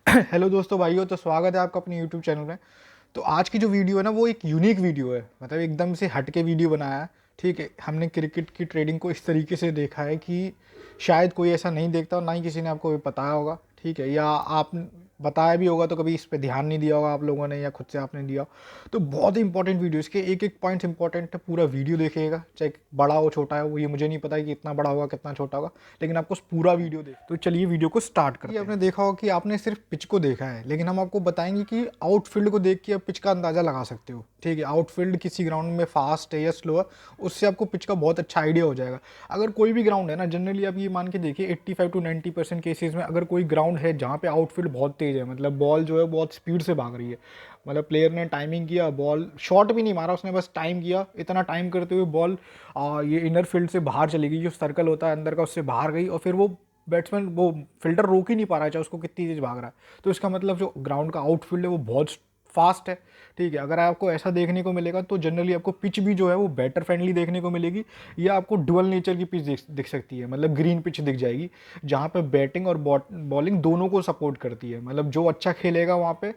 Hello दोस्तों भाइयों, तो स्वागत है आपका अपने यूट्यूब चैनल में। तो आज की जो वीडियो है ना, वो एक यूनिक वीडियो है, मतलब एकदम से हट के वीडियो बनाया है। ठीक है, हमने क्रिकेट की ट्रेडिंग को इस तरीके से देखा है कि शायद कोई ऐसा नहीं देखता और ना ही किसी ने आपको बताया होगा। ठीक है, या आप बताया भी होगा तो कभी इस पे ध्यान नहीं दिया होगा आप लोगों ने, या खुद से आपने दिया। तो बहुत ही इंपॉर्टेंट वीडियो, इसके एक एक पॉइंट्स इंपॉर्टेंट है। पूरा वीडियो देखिएगा, चाहे बड़ा हो छोटा है, वो ये मुझे नहीं पता है कि इतना बड़ा होगा कितना छोटा होगा, लेकिन आपको पूरा वीडियो देख। तो चलिए वीडियो को स्टार्ट करते हैं। आपने देखा होगा कि आपने सिर्फ पिच को देखा है, लेकिन हम आपको बताएंगे कि आउटफील्ड को देख के आप पिच का अंदाजा लगा सकते हो। ठीक है, आउटफील्ड किसी ग्राउंड में फास्ट है या स्लो है, उससे आपको पिच का बहुत अच्छा आइडिया हो जाएगा। अगर कोई भी ग्राउंड है ना, जनरली आप ये मान के देखिए 85 टू 90% केसेस में अगर कोई ग्राउंड है जहाँ पे आउटफील्ड बहुत तेज है, मतलब बॉल जो है बहुत स्पीड से भाग रही है, मतलब प्लेयर ने टाइमिंग किया, बॉल शॉट भी नहीं मारा उसने, बस टाइम किया, इतना टाइम करते हुए बॉल ये इनर फील्ड से बाहर चली गई, जो सर्कल होता है अंदर का उससे बाहर गई, और फिर वो बैट्समैन, वो फील्डर रोक ही नहीं पा रहा है चाहे उसको कितनी तेज भाग रहा है। तो इसका मतलब जो ग्राउंड का आउटफील्ड है वो बहुत फास्ट है। ठीक है, अगर आपको ऐसा देखने को मिलेगा तो जनरली आपको पिच भी जो है वो बैटर फ्रेंडली देखने को मिलेगी, या आपको डुअल नेचर की पिच दिख सकती है, मतलब ग्रीन पिच दिख जाएगी, जहाँ पे बैटिंग और बॉलिंग दोनों को सपोर्ट करती है। मतलब जो अच्छा खेलेगा वहाँ पे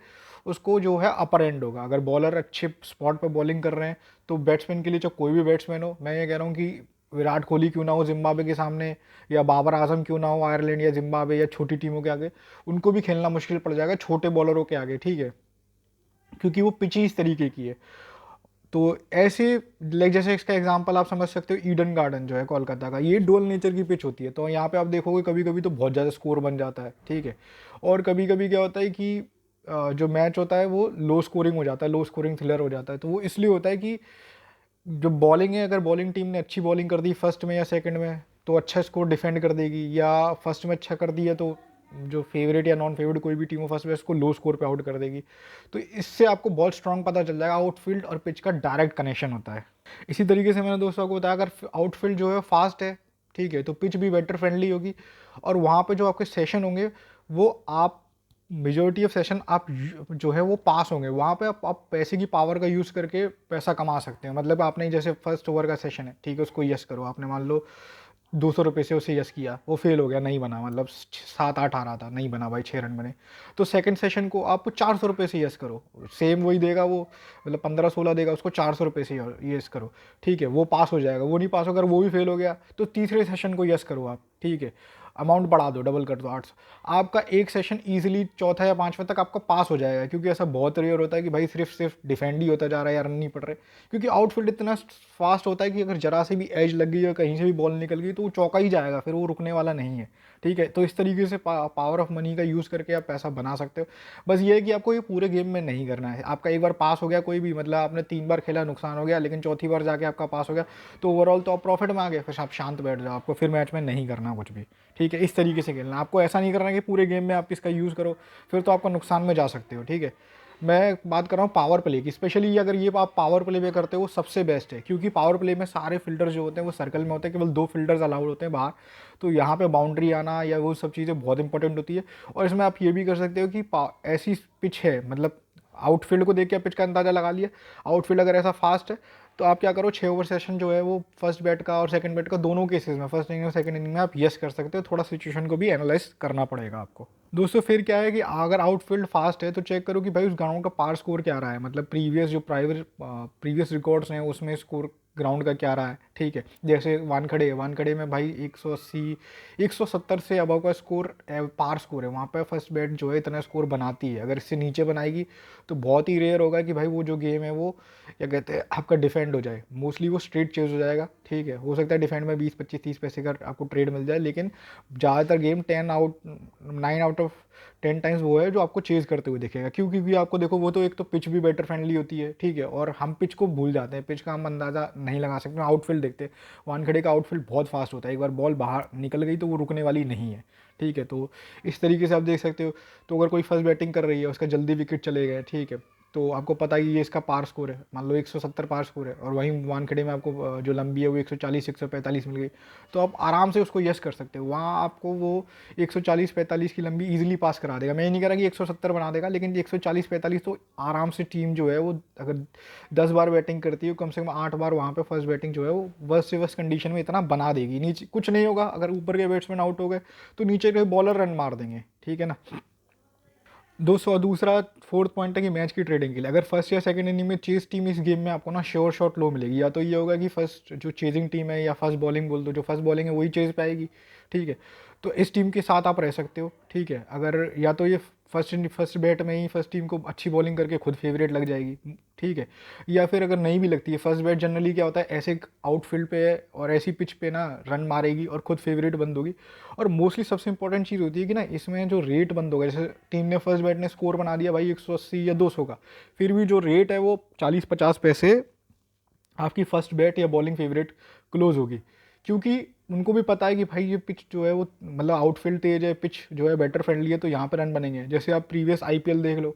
उसको जो है अपर एंड होगा। अगर बॉलर अच्छे स्पॉट पर बॉलिंग कर रहे हैं तो बैट्समैन के लिए, चाहे कोई भी बैट्समैन हो, मैं ये कह रहा हूँ कि विराट कोहली क्यों ना हो जिम्बाब्वे के सामने, या बाबर आजम क्यों ना हो आयरलैंड या जिम्बाब्वे या छोटी टीमों के आगे, उनको भी खेलना मुश्किल पड़ जाएगा छोटे बॉलरों के आगे। ठीक है, क्योंकि वो पिच ही इस तरीके की है। तो ऐसे, लाइक जैसे इसका एग्जांपल आप समझ सकते हो, ईडन गार्डन जो है कोलकाता का, ये डुअल नेचर की पिच होती है। तो यहाँ पे आप देखोगे कभी कभी तो बहुत ज़्यादा स्कोर बन जाता है। ठीक है, और कभी कभी क्या होता है कि जो मैच होता है वो लो स्कोरिंग हो जाता है, लो स्कोरिंग थ्रिलर हो जाता है। तो वो इसलिए होता है कि जो बॉलिंग है, अगर बॉलिंग टीम ने अच्छी बॉलिंग कर दी फर्स्ट में या सेकंड में तो अच्छा स्कोर डिफेंड कर देगी, या फर्स्ट में अच्छा कर दिया तो जो फेवरेट या नॉन फेवरेट कोई भी टीम हो फर्स्ट में उसको लो स्कोर पे आउट कर देगी। तो इससे आपको बहुत स्ट्रांग पता चल जाएगा आउटफील्ड और पिच का डायरेक्ट कनेक्शन होता है। इसी तरीके से मैंने दोस्तों को बताया, अगर आउटफील्ड जो है फास्ट है, ठीक है, तो पिच भी बेटर फ्रेंडली होगी, और वहाँ पे जो आपके सेशन होंगे वो आप मेजोरिटी ऑफ सेशन आप जो है वो पास होंगे। वहाँ पे आप पैसे की पावर का यूज़ करके पैसा कमा सकते हैं। मतलब आपने जैसे फर्स्ट ओवर का सेशन है, ठीक है, उसको यस करो, आपने मान लो 200 रुपये से उसे यस किया, वो फेल हो गया, नहीं बना, मतलब 7-8 आ रहा था, नहीं बना भाई, 6 रन बने। तो सेकंड सेशन को आप 400 रुपये से यस करो, सेम वही देगा वो, मतलब 15-16 देगा, उसको 400 रुपये से यस करो। ठीक है, वो पास हो जाएगा। वो नहीं पास होगा, वो भी फेल हो गया, तो तीसरे सेशन को यस करो आप। ठीक है, अमाउंट बढ़ा दो, डबल कर दो, 800। आपका एक सेशन ईजिली चौथा या पांचवा तक आपका पास हो जाएगा, क्योंकि ऐसा बहुत रेयर होता है कि भाई सिर्फ सिर्फ डिफेंड ही होता जा रहा है या रन नहीं पड़ रहे, क्योंकि आउटफील्ड इतना फास्ट होता है कि अगर जरा से भी एज लग गई और कहीं से भी बॉल निकल गई तो वो चौका ही जाएगा, फिर वो रुकने वाला नहीं है। ठीक है, तो इस तरीके से पावर ऑफ मनी का यूज़ करके आप पैसा बना सकते हो। बस ये है कि आपको ये पूरे गेम में नहीं करना है। आपका एक बार पास हो गया कोई भी, मतलब आपने 3 बार खेला नुकसान हो गया, लेकिन चौथी बार जाके आपका पास हो गया, तो ओवरऑल तो आप प्रॉफिट में आ गए, फिर आप शांत बैठ जाओ, आपको फिर मैच में नहीं करना कुछ भी। ठीक है, इस तरीके से खेलना, आपको ऐसा नहीं करना कि पूरे गेम में आप इसका यूज़ करो, फिर तो आपका नुकसान में जा सकते हो। ठीक है, मैं बात कर रहा हूँ पावर प्ले की, स्पेशली अगर ये आप पावर प्ले में करते हो वो सबसे बेस्ट है, क्योंकि पावर प्ले में सारे फिल्टर्स जो होते हैं वो सर्कल में होते हैं, केवल 2 फिल्टर्स अलाउड होते हैं बाहर। तो यहाँ पे बाउंड्री आना या वो सब चीज़ें बहुत इंपॉर्टेंट होती है। और इसमें आप ये भी कर सकते हो कि ऐसी पिच है, मतलब आउटफील्ड को देख के पिच का अंदाजा लगा लिया, आउटफील्ड अगर ऐसा फास्ट है तो आप क्या करो, 6 ओवर सेशन जो है वो फर्स्ट बैट का और सेकंड बैट का दोनों केसेस में, फर्स्ट इनिंग और सेकंड इनिंग में आप यस कर सकते हो। थोड़ा सिचुएशन को भी एनालाइज करना पड़ेगा आपको। दोस्तों फिर क्या है कि अगर आउटफील्ड फास्ट है तो चेक करो कि भाई उस ग्राउंड का पार स्कोर क्या रहा है, मतलब प्रीवियस जो प्रीवियस रिकॉर्ड्स हैं उसमें स्कोर ग्राउंड का क्या रहा है। ठीक है, जैसे वानखड़े है, वानखड़े में भाई 180 170 से अबव का स्कोर पार स्कोर है, वहाँ पे फर्स्ट बैट जो है इतना स्कोर बनाती है। अगर इससे नीचे बनाएगी तो बहुत ही रेयर होगा कि भाई वो जो गेम है वो क्या कहते हैं आपका डिफेंड हो जाए, मोस्टली वो स्ट्रेट चेज हो जाएगा। ठीक है, हो सकता है डिफेंड में 20-25-30 पैसे का आपको ट्रेड मिल जाए, लेकिन ज़्यादातर गेम 9 आउट ऑफ 10 टाइम्स वो है जो आपको चेज करते हुए दिखेगा। क्यों? क्योंकि आपको देखो, वो तो एक तो पिच भी बेटर फ्रेंडली होती है, ठीक है, और हम पिच को भूल जाते हैं, पिच का हम अंदाज़ा नहीं लगा सकते, आउटफील्ड देखते हैं। वानखेड़े का आउटफील्ड बहुत फास्ट होता है, एक बार बॉल बाहर निकल गई तो वो रुकने वाली नहीं है। ठीक है, तो इस तरीके से आप देख सकते हो। तो अगर कोई फर्स्ट बैटिंग कर रही है, उसका जल्दी विकेट चले गए, ठीक है, तो आपको पता ही ये इसका पार स्कोर है, मान लो 170 पार स्कोर है, और वहीं वानखेड़े में आपको जो लंबी है वो 140-145 मिल गई, तो आप आराम से उसको यस कर सकते हो। वहाँ आपको वो 140-45 की लंबी इजीली पास करा देगा। मैं ये नहीं कह रहा कि 170 बना देगा, लेकिन 140-45 तो आराम से टीम जो है वो, अगर 10 बार बैटिंग करती है, कम से कम 8 बार वहाँ पे फर्स्ट बैटिंग जो है वो वर्स्ट से वर्स्ट कंडीशन में इतना बना देगी। नीचे कुछ नहीं होगा, अगर ऊपर के बैट्समैन आउट हो गए तो नीचे के बॉलर रन मार देंगे। ठीक है ना, 200 दूसरा फोर्थ पॉइंट है कि मैच की ट्रेडिंग के लिए अगर फर्स्ट या सेकंड इनिंग में चेस टीम इस गेम में आपको ना श्योर शॉट लो मिलेगी। या तो ये होगा कि फर्स्ट जो चेजिंग टीम है या फर्स्ट बॉलिंग बोल दो, जो फर्स्ट बॉलिंग है वही चेज पाएगी, ठीक है। तो इस टीम के साथ आप रह सकते हो, ठीक है। अगर या तो ये फर्स्ट बैट में ही फर्स्ट टीम को अच्छी बॉलिंग करके खुद फेवरेट लग जाएगी, ठीक है। या फिर अगर नहीं भी लगती है फर्स्ट बैट, जनरली क्या होता है ऐसे आउटफील्ड पे है और ऐसी पिच पे ना रन मारेगी और खुद फेवरेट बंद होगी। और मोस्टली सबसे इंपॉर्टेंट चीज़ होती है कि ना इसमें जो रेट बंद होगा, जैसे टीम ने फर्स्ट बैट ने स्कोर बना दिया भाई 180 या 200 का, फिर भी जो रेट है वो 40-50 पैसे आपकी फर्स्ट बैट या बॉलिंग फेवरेट क्लोज होगी। क्योंकि उनको भी पता है कि भाई ये पिच जो है वो मतलब आउटफील्ड तेज है, पिच जो है बैटर फ्रेंडली है, तो यहाँ पे रन बनेंगे। जैसे आप प्रीवियस आईपीएल देख लो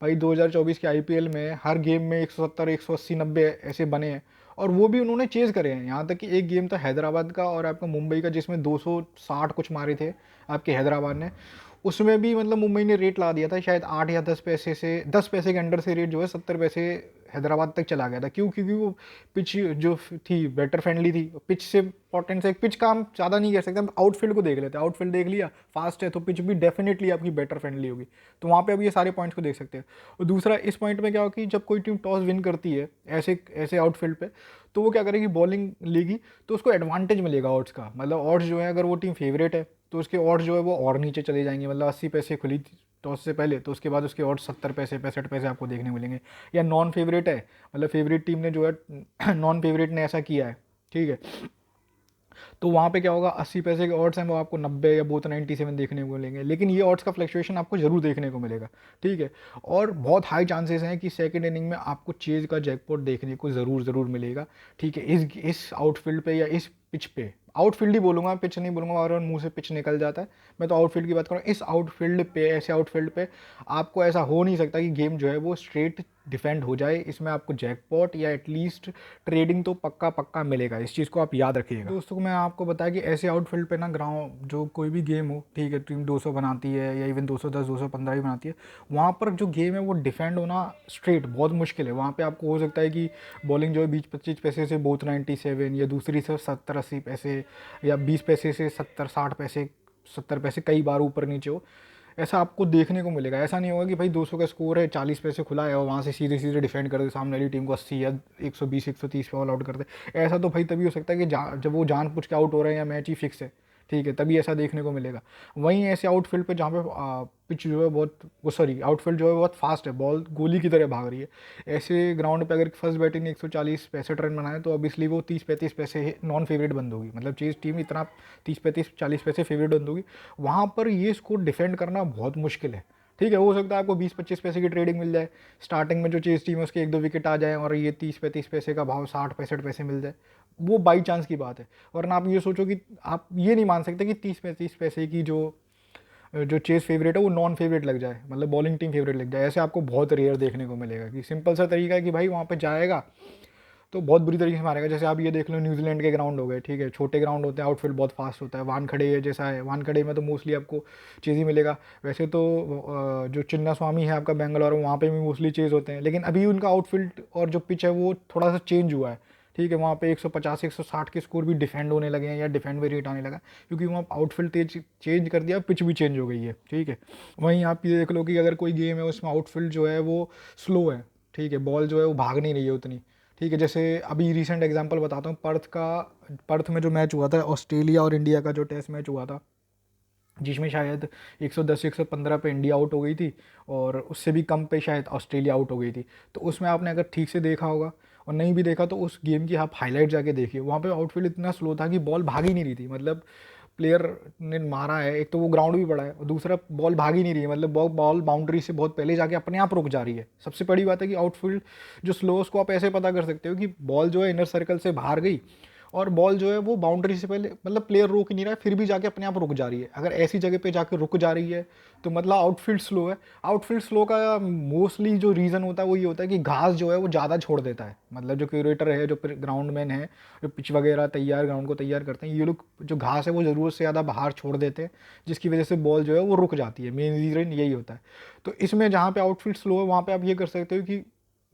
भाई, 2024 के आईपीएल में हर गेम में 170, 180, 90 ऐसे बने हैं। और वो भी उन्होंने चेज़ करे हैं। यहाँ तक कि एक गेम था हैदराबाद का और आपका मुंबई का जिसमें 260 कुछ मारे थे आपके हैदराबाद ने, उसमें भी मतलब मुंबई ने रेट ला दिया था शायद 8 या 10 पैसे से, 10 पैसे के अंडर से रेट जो है 70 पैसे हैदराबाद तक चला गया था। क्यों? क्योंकि वो पिच जो थी बैटर फ्रेंडली थी। पिच से इंपॉर्टेंट है, पिच का हम ज़्यादा नहीं कह सकते, हम आउटफील्ड को देख लेते हैं। आउटफील्ड देख लिया फास्ट है तो पिच भी डेफिनेटली आपकी बैटर फ्रेंडली होगी। तो वहाँ पे अब ये सारे पॉइंट्स को देख सकते हैं। और दूसरा इस पॉइंट में क्या हो कि जब कोई टीम टॉस विन करती है ऐसे ऐसे आउटफील्ड पे, तो वो क्या करेगी, बॉलिंग लेगी तो उसको एडवांटेज मिलेगा ऑड्स का। मतलब ऑड्स जो है अगर वो टीम फेवरेट है तो उसके ऑड्स जो है वो और नीचे चले जाएंगे। मतलब 80 पैसे खुली टॉस से पहले, तो उसके बाद उसके ऑड्स 70 पैसे 65 पैसे आपको देखने को मिलेंगे। या नॉन फेवरेट है, मतलब फेवरेट टीम ने जो है नॉन फेवरेट ने ऐसा किया है, ठीक है, तो वहाँ पे क्या होगा, 80 पैसे के ऑड्स हैं वो आपको 90 या बोथ 97 देखने को मिलेंगे। लेकिन ये ऑड्स का फ्लक्चुएशन आपको जरूर देखने को मिलेगा, ठीक है। और बहुत हाई चांसेस हैं कि सेकंड इनिंग में आपको चेज का जैकपॉट देखने को ज़रूर मिलेगा, ठीक है। इस आउटफील्ड पे या इस पिच पे, आउटफील्ड ही बोलूँगा, पिच नहीं बोलूँगा, और मुंह से पिच निकल जाता है। मैं तो आउटफील्ड की बात करूँ। इस आउटफील्ड पे, ऐसे आउटफील्ड पे आपको ऐसा हो नहीं सकता कि गेम जो है वो स्ट्रेट डिफेंड हो जाए। इसमें आपको जैकपॉट या एटलीस्ट ट्रेडिंग तो पक्का पक्का मिलेगा। इस चीज़ को आप याद रखिएगा। दोस्तों को मैं आपको बताया कि ऐसे आउटफील्ड पे ना ग्राउंड जो कोई भी गेम हो, ठीक है, टीम 200 बनाती है या इवन 210, 215 भी बनाती है, वहाँ पर जो गेम है वो डिफेंड होना स्ट्रेट बहुत मुश्किल है। वहाँ पे आपको हो सकता है कि बॉलिंग जो है 20-25 पैसे से बोथ 97 या दूसरी से 70-80 पैसे या 20 पैसे से 70-60 पैसे, 70 पैसे कई बार ऊपर नीचे हो, ऐसा आपको देखने को मिलेगा। ऐसा नहीं होगा कि भाई 200 का स्कोर है, 40 पैसे खुला है और वहाँ से सीधे सीधे डिफेंड कर दे सामने वाली टीम को 80 या 120, 130 पे ऑल आउट कर दे। ऐसा तो भाई तभी हो सकता है कि जब वो जानबूझ के आउट हो रहे हैं या मैच ही फिक्स है, ठीक है, तभी ऐसा देखने को मिलेगा। वहीं ऐसे आउटफील्ड पे जहाँ पे पिच जो है बहुत, वो सॉरी आउटफील्ड जो है बहुत फास्ट है, बॉल गोली की तरह भाग रही है, ऐसे ग्राउंड पे अगर फर्स्ट बैटिंग ने 140-65 रन बनाए तो ऑब्वियसली वो 30-35 पैसे नॉन फेवरेट बंद होगी। मतलब चेज टीम इतना 30-35-40 पैसे फेवरेट बंद होगी। वहाँ पर ये स्कोर डिफेंड करना बहुत मुश्किल है, ठीक है। हो सकता है आपको 20-25 पैसे की ट्रेडिंग मिल जाए स्टार्टिंग में, जो चेज टीम है उसके 1-2 विकेट आ जाए और ये 30-35 पैसे का भाव 60-65 पैसे मिल जाए, वो बाई चांस की बात है। वरना आप ये सोचो कि आप ये नहीं मान सकते कि 30-35 पैसे की जो जो चेस फेवरेट है वो नॉन फेवरेट लग जाए, मतलब बॉलिंग टीम फेवरेट लग जाए। ऐसे आपको बहुत रेयर देखने को मिलेगा। कि सिंपल सा तरीका है कि भाई वहाँ पे जाएगा तो बहुत बुरी तरीके से मारेगा। जैसे आप ये देख लो, न्यूजीलैंड के ग्राउंड हो गए, ठीक है, छोटे ग्राउंड होते हैं, आउटफील्ड बहुत फास्ट होता है। वानखड़े जैसा है, वानखड़े में तो मोस्टली आपको चेज़ ही मिलेगा। वैसे तो जो चिन्ना स्वामी है आपका बेंगलोर, वहाँ पे भी मोस्टली चेज़ होते हैं, लेकिन अभी उनका आउटफील्ड और जो पिच है वो थोड़ा सा चेंज हुआ है, ठीक है। वहाँ पे 150, 160 के स्कोर भी डिफेंड होने लगे हैं या डिफेंड में रेट आने लगा, क्योंकि वहाँ आउटफील्ड तेज चेंज कर दिया, पिच भी चेंज हो गई है, ठीक है। वहीं आप ये देख लो कि अगर कोई गेम है उसमें आउटफील्ड जो है वो स्लो है, ठीक है, बॉल जो है वो भाग नहीं रही है उतनी, ठीक है। जैसे अभी रिसेंट एग्जांपल बताता हूँ, पर्थ में जो मैच हुआ था ऑस्ट्रेलिया और इंडिया का, जो टेस्ट मैच हुआ था, जिसमें शायद 110, 115 पे इंडिया आउट हो गई थी और उससे भी कम पे शायद ऑस्ट्रेलिया आउट हो गई थी। तो उसमें आपने अगर ठीक से देखा होगा, और नहीं भी देखा तो उस गेम की आप हाईलाइट जाके देखिए, वहाँ पे आउटफील्ड इतना स्लो था कि बॉल भाग ही नहीं रही थी। मतलब प्लेयर ने मारा है, एक तो वो ग्राउंड भी बड़ा है और दूसरा बॉल भाग ही नहीं रही है, मतलब बॉल बाउंड्री से बहुत पहले जाके अपने आप रुक जा रही है। सबसे बड़ी बात है कि आउटफील्ड जो स्लो, उसको आप ऐसे पता कर सकते हो कि बॉल जो है इनर सर्कल से बाहर गई और बॉल जो है वो बाउंड्री से पहले, मतलब प्लेयर रोक ही नहीं रहा है, फिर भी जाके अपने आप रुक जा रही है। अगर ऐसी जगह पे जाके रुक जा रही है तो मतलब आउटफील्ड स्लो है। आउटफील्ड स्लो का मोस्टली जो रीज़न होता है वो ये होता है कि घास जो है वो ज़्यादा छोड़ देता है। मतलब जो क्यूरेटर है, जो ग्राउंड मैन है, जो पिच वगैरह तैयार, ग्राउंड को तैयार करते हैं, ये लोग जो घास है वो ज़रूरत से ज़्यादा बाहर छोड़ देते हैं, जिसकी वजह से बॉल जो है वो रुक जाती है। मेन रीज़न यही होता है। तो इसमें जहाँ पे आउटफील्ड स्लो है वहाँ पे आप ये कर सकते हो कि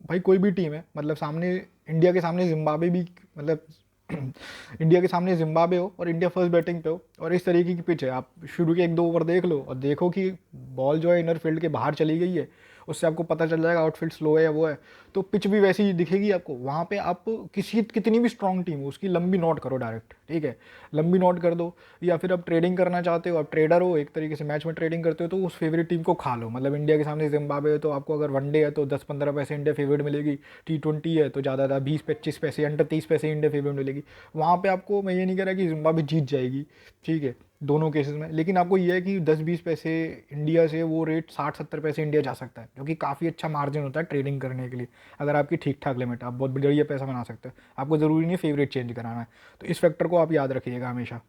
भाई कोई भी टीम है, मतलब सामने इंडिया के सामने जिम्बाब्वे भी, मतलब इंडिया के सामने जिम्बाब्वे हो और इंडिया फर्स्ट बैटिंग पे हो और इस तरीके की पिच है, आप शुरू के 1-2 ओवर देख लो और देखो कि बॉल जो है इनर फील्ड के बाहर चली गई है, उससे आपको पता चल जाएगा आउटफील्ड स्लो है या वो है। तो पिच भी वैसी ही दिखेगी आपको। वहाँ पे आप कितनी भी स्ट्रॉन्ग टीम हो उसकी लंबी नोट करो डायरेक्ट, ठीक है, लंबी नोट कर दो। या फिर आप ट्रेडिंग करना चाहते हो, आप ट्रेडर हो एक तरीके से, मैच में ट्रेडिंग करते हो, तो उस फेवरेट टीम को खा लो। मतलब इंडिया के सामने जिम्बाब्वे है तो आपको अगर वनडे है तो 10-15 पैसे इंडिया फेवरेट मिलेगी, T20 है तो ज़्यादा 20-25 पैसे, अंडर 30 पैसे इंडिया फेवरेट मिलेगी। वहाँ पे आपको, मैं ये नहीं कह रहा कि जिम्बाब्वे जीत जाएगी, ठीक है, दोनों केसेस में, लेकिन आपको ये है कि 10-20 पैसे इंडिया से वो रेट 60-70 पैसे इंडिया जा सकता है, जो कि काफ़ी अच्छा मार्जिन होता है ट्रेडिंग करने के लिए। अगर आपकी ठीक ठाक लिमिट है, आप बहुत बढ़िया पैसा बना सकते हो। आपको ज़रूरी नहीं फेवरेट चेंज कराना है, तो इस फैक्टर को आप याद रखिएगा हमेशा।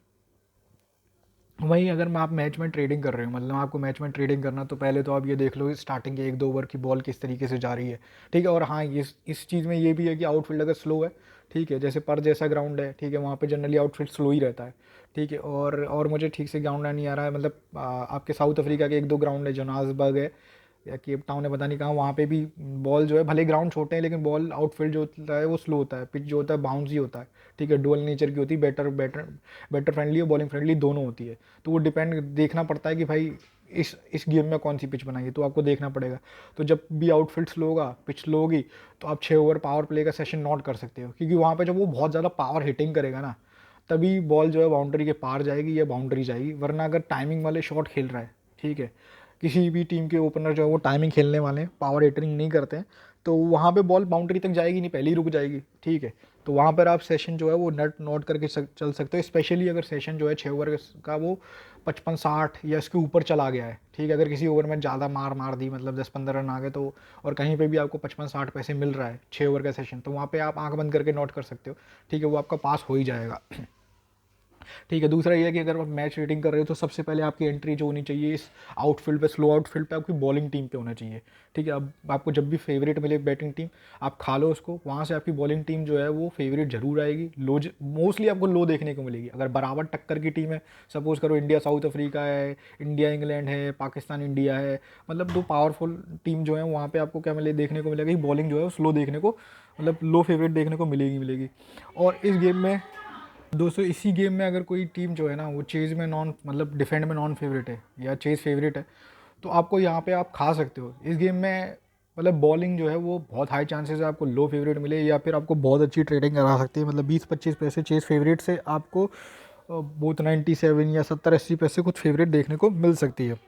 वहीं अगर मैं आप मैच में ट्रेडिंग कर रहे हो, मतलब आपको मैच में ट्रेडिंग करना, तो पहले तो आप ये देख लो स्टार्टिंग के 1-2 ओवर की बॉल किस तरीके से जा रही है, ठीक है। और हाँ, इस चीज़ में ये भी है कि आउटफील्ड अगर स्लो है, ठीक है, जैसे पर जैसा ग्राउंड है, ठीक है, वहाँ पे जनरली आउटफील्ड स्लो ही रहता है, ठीक है। और मुझे ठीक से ग्राउंड नहीं आ रहा है, मतलब आपके साउथ अफ्रीका के 1-2 ग्राउंड है, जोहान्सबर्ग है या केप टाउन है, पता नहीं कहाँ, वहाँ पे भी बॉल जो है, भले ग्राउंड छोटे हैं लेकिन बॉल आउटफील्ड जो होता है वो स्लो होता है, पिच जो होता है बाउंसी होता है, ठीक है, डुअल नेचर की होती है, बैटर फ्रेंडली और बॉलिंग फ्रेंडली दोनों होती है। तो वो डिपेंड देखना पड़ता है कि भाई इस गेम में कौन सी पिच बनाई है, तो आपको देखना पड़ेगा। तो जब भी आउटफील्ड स्लो होगा, पिच स्लो होगी, तो आप 6 ओवर पावर प्ले का सेशन नॉट कर सकते हो, क्योंकि वहाँ पे जब वो बहुत ज़्यादा पावर हिटिंग करेगा ना, तभी बॉल जो है बाउंड्री के पार जाएगी या बाउंड्री जाएगी। वरना अगर टाइमिंग वाले शॉट खेल रहा है, ठीक है, किसी भी टीम के ओपनर जो है वो टाइमिंग खेलने वाले हैं, पावर हिटिंग नहीं करते हैं, तो वहाँ पे बॉल बाउंड्री तक जाएगी नहीं, पहले ही रुक जाएगी, ठीक है। तो वहाँ पर आप सेशन जो है वो नोट करके चल सकते हो, स्पेशली अगर सेशन जो है 6 ओवर का वो 55-60 या इसके ऊपर चला गया है, ठीक है। अगर किसी ओवर में ज़्यादा मार दी, मतलब 10-15 रन आ गए, तो और कहीं पे भी आपको 55-60 पैसे मिल रहा है 6 ओवर का सेशन, तो वहाँ पे आप आंख बंद करके नोट कर सकते हो, ठीक है, वो आपका पास हो ही जाएगा। ठीक है। दूसरा ये है कि अगर आप मैच रेटिंग कर रहे हो तो सबसे पहले आपकी एंट्री जो होनी चाहिए इस आउटफील्ड पे, स्लो आउटफील्ड पे आपकी बॉलिंग टीम पे होना चाहिए, ठीक है। अब आपको जब भी फेवरेट मिले बैटिंग टीम, आप खा लो उसको, वहाँ से आपकी बॉलिंग टीम जो है वो फेवरेट जरूर आएगी। लो मोस्टली आपको लो देखने को मिलेगी। अगर बराबर टक्कर की टीम है, सपोज करो इंडिया साउथ अफ्रीका है, इंडिया इंग्लैंड है, पाकिस्तान इंडिया है, मतलब 2 पावरफुल टीम जो है, वहाँ पर आपको क्या देखने को मिलेगा कि बॉलिंग जो है वो स्लो देखने को, मतलब लो फेवरेट देखने को मिलेगी। और इस गेम में दोस्तों, इसी गेम में अगर कोई टीम जो है ना वो चेज में नॉन, मतलब डिफेंड में नॉन फेवरेट है या चेज फेवरेट है, तो आपको यहाँ पे आप खा सकते हो इस गेम में। मतलब बॉलिंग जो है वो बहुत हाई चांसेस है आपको लो फेवरेट मिले, या फिर आपको बहुत अच्छी ट्रेडिंग करा सकती है। मतलब 20-25 पैसे चेज फेवरेट से आपको बहुत 97 या 70-80 पैसे कुछ फेवरेट देखने को मिल सकती है।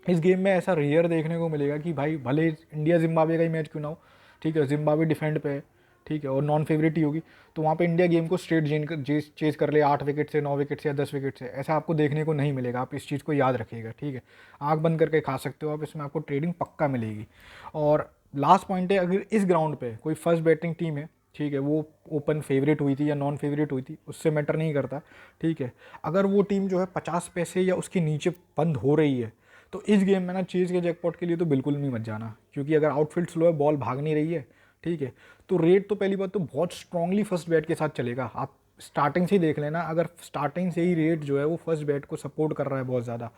इस गेम में ऐसा रेयर देखने को मिलेगा कि भाई भले इंडिया जिम्बाब्वे का ही मैच क्यों ना हो, ठीक है, जिम्बाब्वे डिफेंड पे है, ठीक है, और नॉन फेवरेट ही होगी, तो वहाँ पे इंडिया गेम को स्ट्रेट चेज कर ले 8 विकेट से, 9 विकेट से या 10 विकेट से, ऐसा आपको देखने को नहीं मिलेगा। आप इस चीज़ को याद रखिएगा, ठीक है। आंख बंद करके खा सकते हो आप, इसमें आपको ट्रेडिंग पक्का मिलेगी। और लास्ट पॉइंट है, अगर इस ग्राउंड पे कोई फर्स्ट बैटिंग टीम है, ठीक है, वो ओपन फेवरेट हुई थी या नॉन फेवरेट हुई थी, उससे मैटर नहीं करता, ठीक है। अगर वो टीम जो है 50 पैसे या उसके नीचे बंद हो रही है, तो इस गेम में ना चेज़ के जैकपॉट के लिए तो बिल्कुल नहीं मत जाना, क्योंकि अगर आउटफील्ड स्लो है, बॉल भाग नहीं रही है, ठीक है, तो रेट तो पहली बात तो बहुत स्ट्रांगली फर्स्ट बैट के साथ चलेगा। आप स्टार्टिंग से ही देख लेना, अगर स्टार्टिंग से ही रेट जो है वो फर्स्ट बैट को सपोर्ट कर रहा है बहुत ज़्यादा,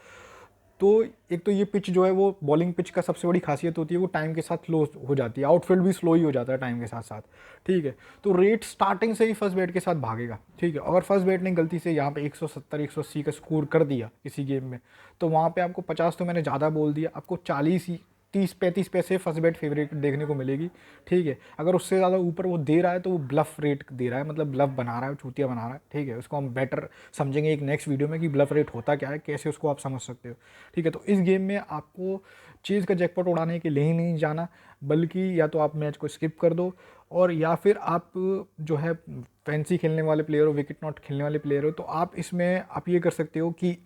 तो एक तो ये पिच जो है वो बॉलिंग पिच का सबसे बड़ी खासियत होती है, वो टाइम के साथ स्लो हो जाती है, आउटफील्ड भी स्लो ही हो जाता है टाइम के साथ साथ, ठीक है। तो रेट स्टार्टिंग से ही फर्स्ट बैट के साथ भागेगा, ठीक है। अगर फर्स्ट बैट ने गलती से यहाँ पे 170-180 का स्कोर कर दिया किसी गेम में, तो वहाँ पे आपको 50 तो मैंने ज़्यादा बोल दिया, आपको 40 ही 30-35 पैसे फर्स्ट बैट फेवरेट देखने को मिलेगी, ठीक है। अगर उससे ज़्यादा ऊपर वो दे रहा है तो वो ब्लफ रेट दे रहा है, मतलब ब्लफ बना रहा है, चूतिया बना रहा है, ठीक है। उसको हम बेटर समझेंगे एक नेक्स्ट वीडियो में कि ब्लफ रेट होता क्या है, कैसे उसको आप समझ सकते हो, ठीक है। तो इस गेम में आपको चीज़ का जैकपॉट उड़ाने के लिए ही नहीं जाना, बल्कि या तो आप मैच को स्किप कर दो, और या फिर आप जो है फैंसी खेलने वाले प्लेयर हो, विकेट नॉट खेलने वाले प्लेयर हो, तो आप इसमें आप ये कर सकते हो कि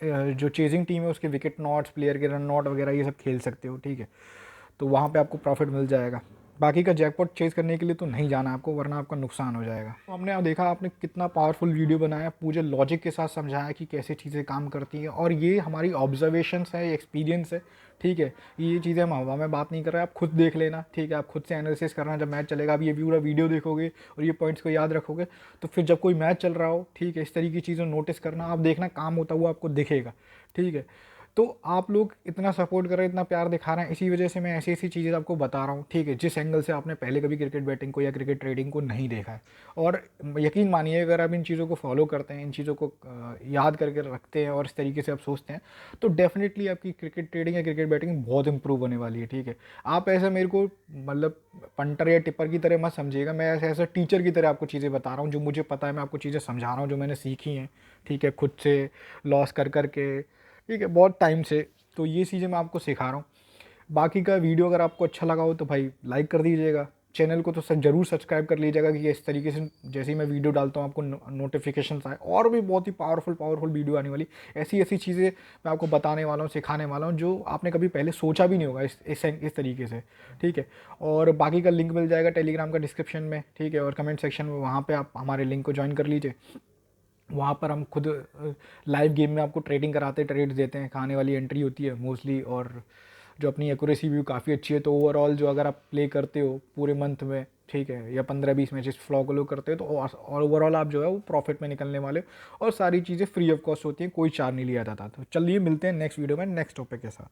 जो चेजिंग टीम है उसके विकेट नॉट्स, प्लेयर के रन नॉट वगैरह ये सब खेल सकते हो, ठीक है। तो वहाँ पे आपको प्रॉफिट मिल जाएगा। बाकी का जैकपॉट चेज़ करने के लिए तो नहीं जाना आपको, वरना आपका नुकसान हो जाएगा। तो हमने देखा आपने कितना पावरफुल वीडियो बनाया, पूरे लॉजिक के साथ समझाया कि कैसे चीज़ें काम करती हैं, और ये हमारी ऑब्जर्वेशंस है, एक्सपीरियंस है, ठीक है। ये चीज़ें हम हवा में बात नहीं कर रहे, आप खुद देख लेना, ठीक है। आप खुद से एनालिसिस करना, जब मैच चलेगा आप ये पूरा वीडियो देखोगे और ये पॉइंट्स को याद रखोगे, तो फिर जब कोई मैच चल रहा हो, ठीक है, इस तरीके की चीज़ें नोटिस करना, आप देखना काम होता हुआ आपको दिखेगा, ठीक है। तो आप लोग इतना सपोर्ट कर रहे हैं, इतना प्यार दिखा रहे हैं, इसी वजह से मैं ऐसी ऐसी चीज़ें आपको बता रहा हूँ, ठीक है, जिस एंगल से आपने पहले कभी क्रिकेट बैटिंग को या क्रिकेट ट्रेडिंग को नहीं देखा है। और यकीन मानिए अगर आप इन चीज़ों को फॉलो करते हैं, इन चीज़ों को याद करके रखते हैं और इस तरीके से आप सोचते हैं, तो डेफिनेटली आपकी क्रिकेट ट्रेडिंग या क्रिकेट बैटिंग बहुत इंप्रूव होने वाली है, ठीक है। आप ऐसा मेरे को मतलब पंटर या टिप्पर की तरह मत समझिएगा, मैं ऐसे ऐसा टीचर की तरह आपको चीज़ें बता रहा हूँ, जो मुझे पता है मैं आपको चीज़ें समझा रहा हूँ, जो मैंने सीखी हैं, ठीक है, खुद से लॉस कर कर के, ठीक है, बहुत टाइम से। तो ये चीज़ें मैं आपको सिखा रहा हूँ। बाकी का वीडियो अगर आपको अच्छा लगा हो तो भाई लाइक कर दीजिएगा, चैनल को तो ज़रूर सब्सक्राइब कर लीजिएगा कि इस तरीके से जैसे ही मैं वीडियो डालता हूँ आपको नोटिफिकेशन आए, और भी बहुत ही पावरफुल वीडियो आने वाली, ऐसी ऐसी चीज़ें मैं आपको बताने वाला हूँ, सिखाने वाला हूँ, जो आपने कभी पहले सोचा भी नहीं होगा इस तरीके से, ठीक है। और बाकी का लिंक मिल जाएगा टेलीग्राम का डिस्क्रिप्शन में, ठीक है, और कमेंट सेक्शन में, वहाँ पर आप हमारे लिंक को ज्वाइन कर लीजिए। वहाँ पर हम खुद लाइव गेम में आपको ट्रेडिंग कराते, ट्रेड देते हैं, खाने वाली एंट्री होती है मोस्टली, और जो अपनी एक्यूरेसी भी काफ़ी अच्छी है। तो ओवरऑल जो अगर आप प्ले करते हो पूरे मंथ में, ठीक है, या 15-20 मैचेस फ्लो करते हो, तो और ओवरऑल आप जो है वो प्रॉफिट में निकलने वाले हो, और सारी चीज़ें फ्री ऑफ कॉस्ट होती हैं, कोई चार्ज नहीं लिया जाता। तो चलिए मिलते हैं नेक्स्ट वीडियो में नेक्स्ट टॉपिक के साथ।